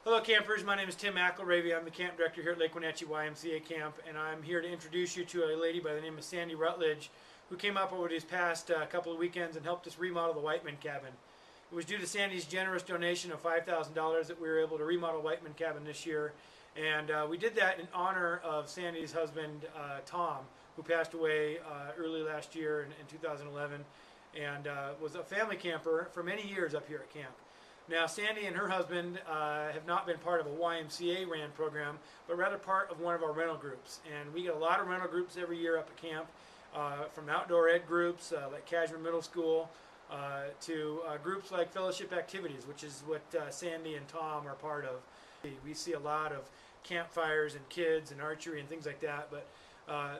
Hello campers, my name is Tim McElravy. I'm the camp director here at Lake Wenatchee YMCA Camp, and I'm here to introduce you to a lady by the name of Sandy Routledge, who came up over these past couple of weekends and helped us remodel the Whiteman cabin. It was due to Sandy's generous donation of $5,000 that we were able to remodel Whiteman cabin this year, and we did that in honor of Sandy's husband Tom, who passed away early last year in 2011, and was a family camper for many years up here at camp. Now, Sandy and her husband have not been part of a YMCA ran program, but rather part of one of our rental groups. And we get a lot of rental groups every year up at camp, from outdoor ed groups like Cashman Middle School to groups like Fellowship Activities, which is what Sandy and Tom are part of. We see a lot of campfires and kids and archery and things like that, but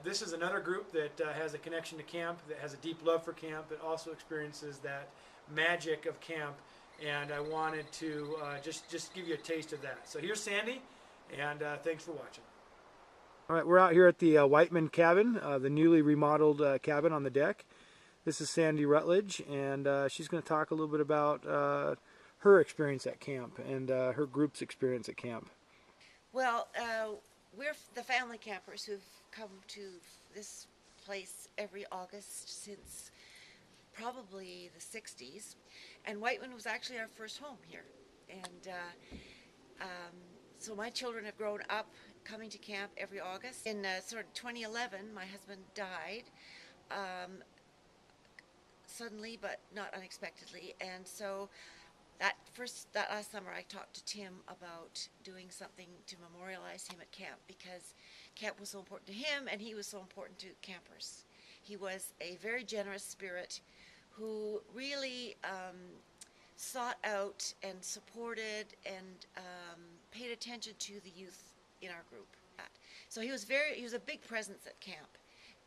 this is another group that has a connection to camp, that has a deep love for camp, that also experiences that magic of camp. And I wanted to just give you a taste of that. So here's Sandy, and thanks for watching. All right, we're out here at the Whiteman cabin, the newly remodeled cabin on the deck. This is Sandy Routledge, and she's going to talk a little bit about her experience at camp and her group's experience at camp. Well, we're the family campers who've come to this place every August since probably the 60s, and Whiteman was actually our first home here. And so my children have grown up coming to camp every August. In sort of 2011, my husband died suddenly, but not unexpectedly, and so that last summer I talked to Tim about doing something to memorialize him at camp, because camp was so important to him and he was so important to campers. He was a very generous spirit who really sought out and supported and paid attention to the youth in our group. So he was a big presence at camp,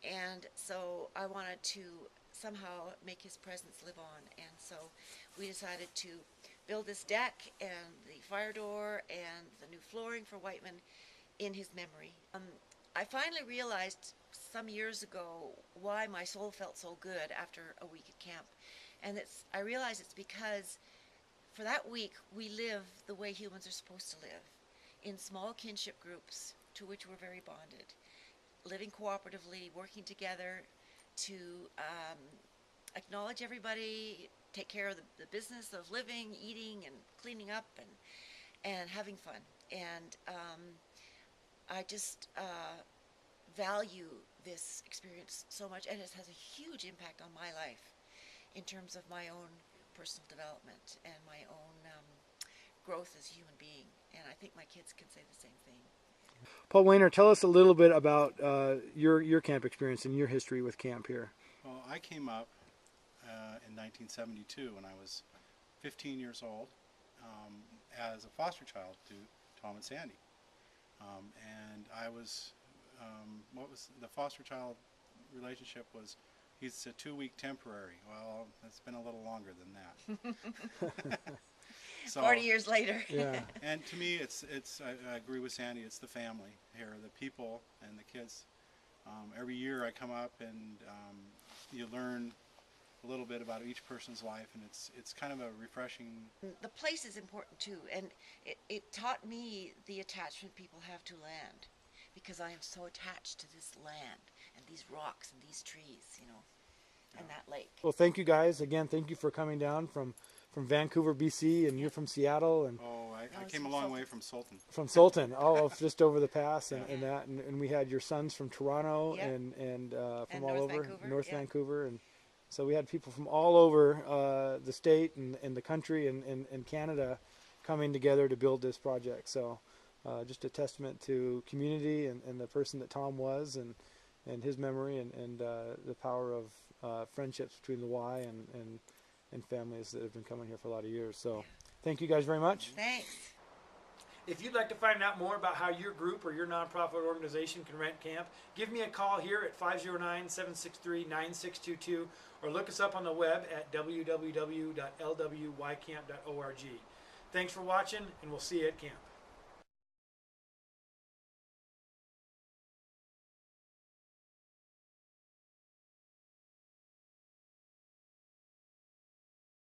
and so I wanted to somehow make his presence live on, and so we decided to build this deck and the fire door and the new flooring for Whiteman in his memory. I finally realized some years ago why my soul felt so good after a week at camp, and I realized it's because for that week we live the way humans are supposed to live, in small kinship groups to which we're very bonded, living cooperatively, working together to acknowledge everybody, take care of the business of living, eating, and cleaning up, and having fun. And I just value this experience so much, and it has a huge impact on my life in terms of my own personal development and my own growth as a human being. And I think my kids can say the same thing. Paul Wayner, tell us a little bit about your camp experience and your history with camp here. Well, I came up in 1972 when I was 15 years old as a foster child to Tom and Sandy. And I was, what was the foster child relationship was, he's a 2-week temporary. Well, it's been a little longer than that. So, 40 years later. Yeah. And to me, I agree with Sandy, it's the family here, the people and the kids. Every year I come up and you learn a little bit about each person's life, and it's kind of a refreshing. The place is important too, and it taught me the attachment people have to land, because I am so attached to this land and these rocks and these trees, you know, and that lake. Well, thank you guys again. Thank you for coming down from Vancouver, BC, and you're from Seattle. And I came a long way from Sultan. From Sultan, just over the pass, and we had your sons from Toronto and from all over North Vancouver, and so we had people from all over the state and the country and Canada coming together to build this project. So just a testament to community and the person that Tom was, and his memory, and the power of friendships between the Y and families that have been coming here for a lot of years. So thank you guys very much. Thanks. If you'd like to find out more about how your group or your nonprofit organization can rent camp, give me a call here at 509-763-9622, or look us up on the web at www.lwycamp.org. Thanks for watching, and we'll see you at camp.